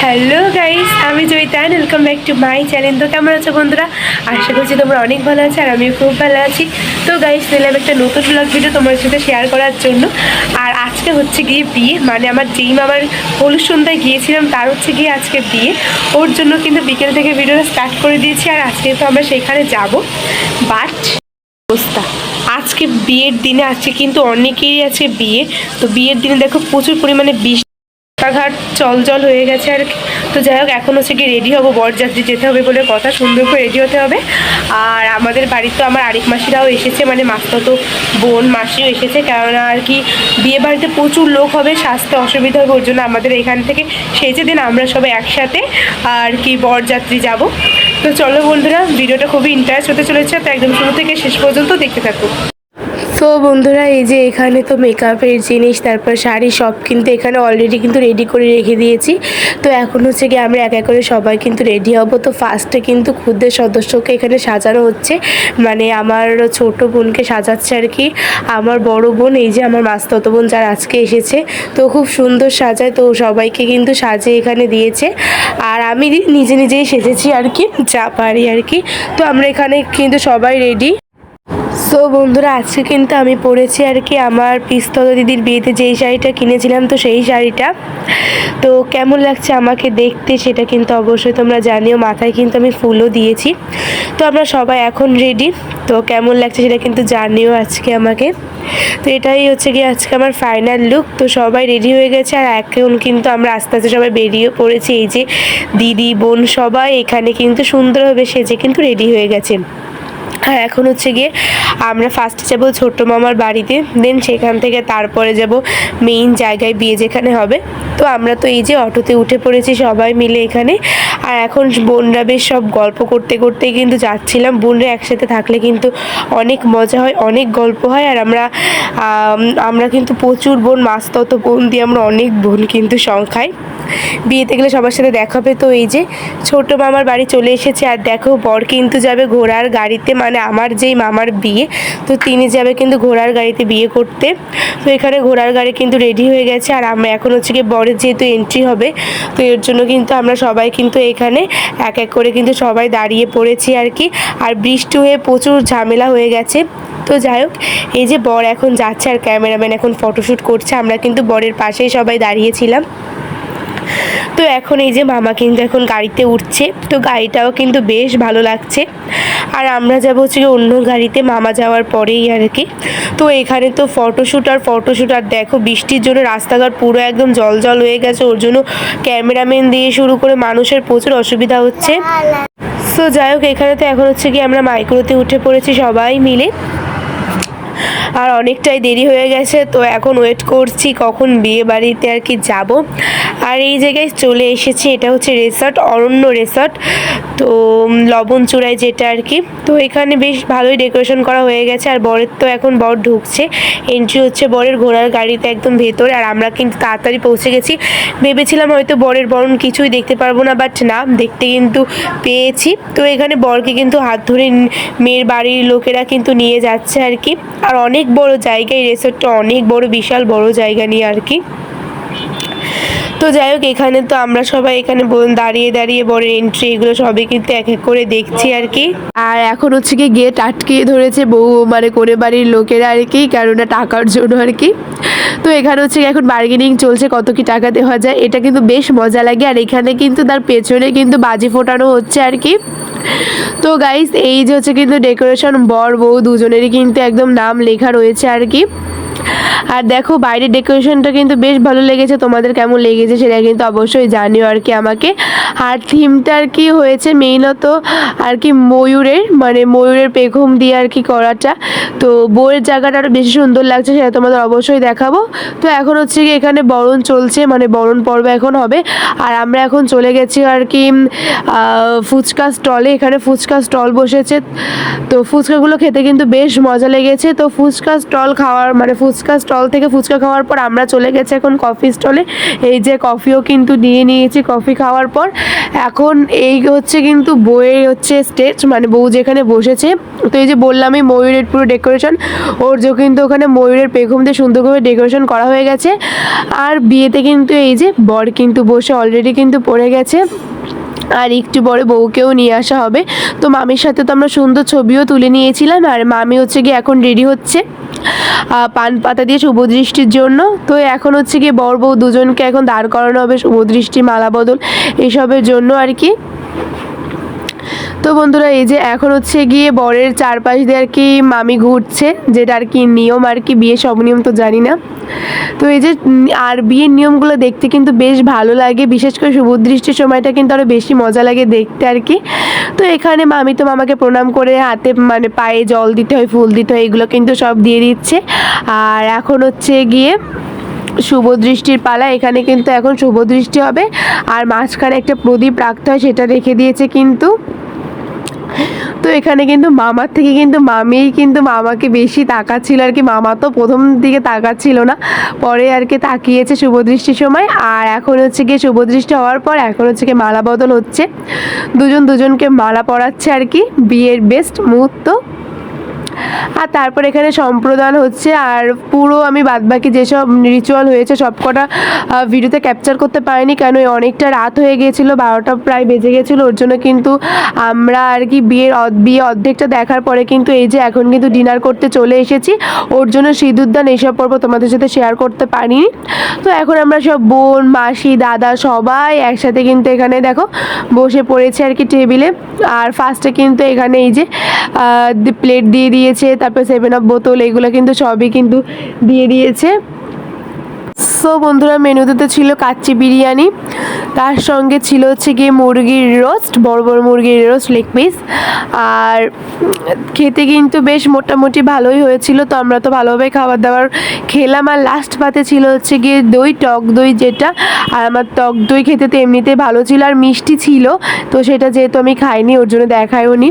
Hello guys, আমি জয়িতান। Welcome back to my channel. তো কেমন আছো বন্ধুরা? আশা করছি তোমরা অনেক ভালো আছো আর আমিও খুব ভালো আছি। তো গাইস, দিলাম একটা নতুন ব্লগ ভিডিও তোমার সাথে শেয়ার করার জন্য। আর আজকে হচ্ছে গিয়ে বিয়ে, মানে আমার যেই মামার হলুদ সন্ধ্যায় গিয়েছিলাম তার হচ্ছে গিয়ে আজকে বিয়ে। ওর জন্য কিন্তু বিকেল থেকে ভিডিওটা স্টার্ট করে দিয়েছি। আর আজকে তো আমরা সেখানে যাব, বাট অবস্থা আজকে বিয়ের দিনে, আজকে কিন্তু অনেকেরই আছে বিয়ে। তো বিয়ের দিনে দেখো প্রচুর পরিমাণে রাস্তাঘাট জল হয়ে গেছে আর কি। তো যাই হোক, এখন হচ্ছে কি রেডি হবো, বরযাত্রী যেতে হবে বলে কথা, সুন্দর করে রেডি হতে হবে। আর আমাদের বাড়িতে তো আমার আরেক মাসিরাও এসেছে, মানে মাসতো বোন মাসিও এসেছে, কেননা আর কি বিয়ে বাড়িতে প্রচুর লোক হবে, স্বাস্থ্য অসুবিধা হবে, ওর জন্য আমাদের এখান থেকে সেজে দিন আমরা সবাই একসাথে আর কি বরযাত্রী যাব। তো চলো বন্ধুরা, ভিডিওটা খুবই ইন্টারেস্ট হতে চলেছে, তো একদম শুরু থেকে শেষ পর্যন্ত দেখতে থাকো। তো বন্ধুরা, এই যে এখানে তো মেকআপের জিনিস, তারপর শাড়ি সব কিন্তু এখানে অলরেডি কিন্তু রেডি করে রেখে দিয়েছি। তো এখন হচ্ছে কি আমরা এক এক করে সবাই কিন্তু রেডি হব। তো ফার্স্টে কিন্তু ক্ষুদ্র সদস্যকে এখানে সাজানো হচ্ছে, মানে আমার ছোট বোনকে সাজাচ্ছে আর কি। আমার বড় বোন, এই যে আমার মাস্তুতো বোন যার আজকে এসেছে, তো খুব সুন্দর সাজায়, তো সবাইকে কিন্তু সাজিয়ে এখানে দিয়েছে। আর আমি নিজেই সেজেছি আর কি, যা পারি আর কি। তো আমরা এখানে কিন্তু সবাই রেডি। সো বন্ধুরা, আজকে কিন্তু আমি পরেছি আর কি আমার পিস্তল দিদির বিয়েতে যেই শাড়িটা কিনেছিলাম, তো সেই শাড়িটা। তো কেমন লাগছে আমাকে দেখতে সেটা কিন্তু অবশ্যই তোমরা জানিও। মাথায় কিন্তু আমি ফুলও দিয়েছি। তো আমরা সবাই এখন রেডি, তো কেমন লাগছে সেটা কিন্তু জানিও আজকে আমাকে। তো এটাই হচ্ছে কি আজকে আমার ফাইনাল লুক। তো সবাই রেডি হয়ে গেছে আর এখন কিন্তু আমরা আস্তে আস্তে সবাই বেরিয়ে পড়েছি। এই যে দিদি বোন সবাই এখানে কিন্তু সুন্দরভাবে সেজে কিন্তু রেডি হয়ে গেছে। আর এখন হচ্ছে গিয়ে আমরা ফার্স্টে যাবো ছোট্ট মামার বাড়িতে, দেন সেখান থেকে তারপরে যাব মেইন জায়গায় বিয়ে যেখানে হবে। তো আমরা তো এই যে অটোতে উঠে পড়েছি সবাই মিলে এখানে। আর এখন বোনরা বেশ সব গল্প করতে করতেই কিন্তু যাচ্ছিলাম। বোনরা একসাথে থাকলে কিন্তু অনেক মজা হয়, অনেক গল্প হয়। আর আমরা কিন্তু প্রচুর বোন, মাস্তুতো বোন দিয়ে আমরা অনেক বোন কিন্তু সংখ্যায়। বিয়েতে গেলে সবার সাথে দেখা হবে। তো এই যে ছোট মামার বাড়ি চলে এসেছে। আর দেখো, বর কিন্তু যাবে ঘোড়ার গাড়িতে, মানে আমার যেই মামার বিয়ে, তো তিনি যাবে কিন্তু ঘোড়ার গাড়িতে বিয়ে করতে। তো এখানে ঘোড়ার গাড়ি কিন্তু রেডি হয়ে গেছে। আর আমরা এখন হচ্ছে গিয়ে বরের যেহেতু এন্ট্রি হবে, তো এর জন্য কিন্তু আমরা সবাই কিন্তু এখানে এক এক করে কিন্তু সবাই দাঁড়িয়ে পড়েছি আর কি। আর বৃষ্টি হয়ে প্রচুর ঝামেলা হয়ে গেছে। তো যাই হোক, এই যে বর এখন যাচ্ছে আর ক্যামেরাম্যান এখন ফটোশ্যুট করছে, আমরা কিন্তু বরের পাশেই সবাই দাঁড়িয়েছিলাম। তো এখন এই যে মামা কিন্তু এখন গাড়িতে উঠছে, তো গাড়িটাও কিন্তু বেশ ভালো লাগছে। আর আমরা যাবো হচ্ছে অন্য গাড়িতে মামা যাওয়ার পরেই আর কি। তো এখানে তো ফটোশ্যুট আর দেখো, বৃষ্টির জন্য রাস্তাঘাট পুরো একদম জল হয়ে গেছে, ওর জন্য ক্যামেরাম্যান দিয়ে শুরু করে মানুষের প্রচুর অসুবিধা হচ্ছে। তো যাই হোক, এখানে তো এখন হচ্ছে কি আমরা মাইক্রোতে উঠে পড়েছি সবাই মিলে। আর অনেকটাই দেরি হয়ে গেছে, তো এখন ওয়েট করছি কখন বিয়ে বাড়িতে আর কি যাব। আর এই জায়গায় চলে এসেছি, এটা হচ্ছে রিসর্ট, অরণ্য রিসর্ট, তো লবণচূড়ায় যেটা আর কি। তো এখানে বেশ ভালোই ডেকোরেশন করা হয়ে গেছে। আর বরের তো এখন বর ঢুকছে, এন্ট্রি হচ্ছে বরের ঘোড়ার গাড়িতে একদম ভেতরে। আর আমরা কিন্তু তাড়াতাড়ি পৌঁছে গেছি। ভেবেছিলাম হয়তো বরের বরণ কিছুই দেখতে পারবো না, বাট না, দেখতে কিন্তু পেয়েছি। তো এখানে বরকে কিন্তু হাত ধরে মেয়ের বাড়ির লোকেরা কিন্তু নিয়ে যাচ্ছে আর কি। আর অনেক বড় জায়গা, এই রিসর্টটা অনেক বড়, বিশাল বড় জায়গা নিয়ে আর কি। তো যাই হোক, এখানে তো আমরা সবাই এখানে দাঁড়িয়ে বড় এন্ট্রি এগুলো সবই কিন্তু এক এক করে দেখছি আর কি। আর এখন হচ্ছে কি গেট আটকিয়ে ধরেছে বউ, মানে করে বাড়ির লোকেরা আর কি, কেননা টাকার জন্য আর কি। তো এখানে হচ্ছে এখন বার্গেনিং চলছে, কত কি টাকা দেওয়া যায়, এটা কিন্তু বেশ মজা লাগে। আর এখানে কিন্তু তার পেছনে কিন্তু বাজি ফোটানো হচ্ছে আর কি। তো গাইস, এই যে হচ্ছে কিন্তু ডেকোরেশন, বর বউ দুজনেরই কিন্তু একদম নাম লেখা রয়েছে আর কি। আর দেখো, বাইরের ডেকোরেশনটা কিন্তু বেশ ভালো লেগেছে, তোমাদের কেমন লেগেছে সেটা কিন্তু অবশ্যই জানিও আর কি আমাকে। আর থিমটা আর কি হয়েছে মেইনত আর কি ময়ূরের পেখম দিয়ে আর কি করাটা। তো বউয়ের জায়গাটা আরও বেশি সুন্দর লাগছে, সেটা তোমাদের অবশ্যই দেখাবো। তো এখন হচ্ছে কি এখানে বরণ চলছে, মানে বরণ পর্ব এখন হবে। আর আমরা এখন চলে গেছি আর কি ফুচকা স্টলে, এখানে ফুচকা স্টল বসেছে। তো ফুচকাগুলো খেতে কিন্তু বেশ মজা লেগেছে। তো ফুচকা স্টল খাওয়ার, মানে ফুচকা স্টল থেকে ফুচকা খাওয়ার পর আমরা চলে গেছি এখন কফি স্টলে। এই যে কফিও কিন্তু নিয়ে নিয়েছি। কফি খাওয়ার পর এখন এই হচ্ছে কিন্তু বউয়ের হচ্ছে স্টেজ, মানে বউ যেখানে বসেছে। তো এই যে বললামই ময়ূরের পুরো ডেকোরেশন, ওর যে কিন্তু ওখানে ময়ূরের পেখম দিয়ে সুন্দর করে ডেকোরেশন করা হয়ে গেছে। আর বিয়েতে কিন্তু এই যে বর কিন্তু বসে অলরেডি কিন্তু পড়ে গেছে, আর একটু পরে বউকেও নিয়ে আসা হবে। তো মামির সাথে তো আমরা সুন্দর ছবিও তুলে নিয়েছিলাম। আর মামি হচ্ছে গিয়ে এখন রেডি হচ্ছে পান পাতা দিয়ে শুভদৃষ্টির জন্য। তো এখন হচ্ছে গিয়ে বর বউ দুজনকে এখন দাঁড় করানো হবে শুভদৃষ্টি, মালা বদল এইসবের জন্য আর কি। তো বন্ধুরা এই যে এখন হচ্ছে গিয়ে বরের চারপাশ দিয়ে আর কি মামি ঘুরছে, যেটা আর কি নিয়ম আর কি, বিয়ে সব নিয়ম তো জানি না। তো এই যে আর বিয়ের নিয়মগুলো দেখতে কিন্তু বেশ ভালো লাগে, বিশেষ করে শুভদৃষ্টির সময়টা কিন্তু আরও বেশি মজা লাগে দেখতে আর কি। তো এখানে মামি তো মামাকে প্রণাম করে হাতে মানে পায়ে জল দিতে হয়, ফুল দিতে হয়, এগুলো কিন্তু সব দিয়ে দিচ্ছে। আর এখন হচ্ছে গিয়ে শুভদৃষ্টির পালা। এখানে কিন্তু এখন শুভদৃষ্টি হবে, আর মাঝখানে একটা প্রদীপ রাখতে হয়, সেটা রেখে দিয়েছে কিন্তু। তো এখানে কিন্তু মামার থেকে কিন্তু মামিই কিন্তু মামাকে বেশি তাকাচ্ছিল আর কি। মামা তো প্রথম দিকে তাকাচ্ছিল না, পরে আর কি তাকিয়েছে শুভদৃষ্টির সময়। আর এখন হচ্ছে গিয়ে শুভদৃষ্টি হওয়ার পর এখন হচ্ছে গিয়ে মালা বদল হচ্ছে, দুজন দুজনকে মালা পরাচ্ছে আর কি, বিয়ের বেস্ট মুহূর্ত। আর তারপর এখানে সম্প্রদান হচ্ছে। আর পুরো আমি বাদবাকি যেসব রিচুয়াল হয়েছে সব কটা ভিডিওতে ক্যাপচার করতে পারিনি, কেন অনেকটা রাত হয়ে গিয়েছিল, 12টা প্রায় বেজে গেছিলো। ওর জন্য কিন্তু আমরা আর কি বিয়ে অর্ধেকটা দেখার পরে কিন্তু এই যে এখন কিন্তু ডিনার করতে চলে এসেছি। ওর জন্য সিঁদুরদান এইসব পর্ব তোমাদের সাথে শেয়ার করতে পারিনি। তো এখন আমরা সব বোন, মাসি, দাদা সবাই একসাথে কিন্তু এখানে দেখো বসে পড়েছে আর কি টেবিলে। আর ফার্স্টে কিন্তু এখানে এই যে প্লেট দিয়ে দিয়েছে, তারপর 7 আপ বোতল, এগুলো কিন্তু সবই কিন্তু দিয়ে দিয়েছে। সো বন্ধুরা মেনুতে ছিল কাচ্চি বিরিয়ানি, তার সঙ্গে ছিল হচ্ছে গিয়ে মুরগির রোস্ট, বড় বড় মুরগির রোস্ট লেগ পিস। আর খেতে কিন্তু বেশ মোটামুটি ভালোই হয়েছিল। তো আমরা তো ভালোভাবে খাবার দাবার খেলাম। আর লাস্ট পাতে ছিল হচ্ছে গিয়ে দই, টক দই যেটা। আর আমার টক দই খেতে তো এমনিতেই ভালো ছিল, আর মিষ্টি ছিল, তো সেটা যেহেতু আমি খাইনি ওর জন্য দেখায়ও নি।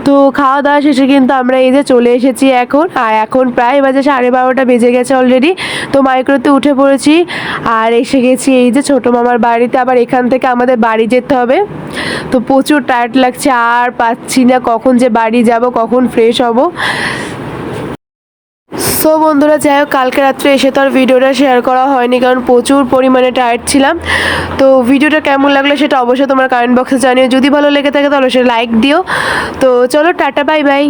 তো খাওয়া দাওয়া শেষে কিন্তু আমরা এই যে চলে এসেছি এখন। আর এখন প্রায় বাজে 12:30 বেজে গেছে অলরেডি। তো মাইক্রোতে উঠে পড়েছি আর এসে গেছি এই যে ছোটো মামার বাড়িতে। আবার এখান থেকে আমাদের বাড়ি যেতে হবে, তো প্রচুর টায়ার্ড লাগছে, আর পাচ্ছি না কখন যে বাড়ি যাব, কখন ফ্রেশ হব। সো বন্ধুরা যাই হোক, কালকে রাত্রে এসে তো আর ভিডিওটা শেয়ার করা হয়নি, কারণ প্রচুর পরিমাণে টায়ার্ড ছিলাম। তো ভিডিওটা কেমন লাগলো সেটা অবশ্যই তোমরা কমেন্ট বক্সে জানিও। যদি ভালো লেগে থাকে তাহলে সে লাইক দিও। তো চলো টাটা, বাই বাই।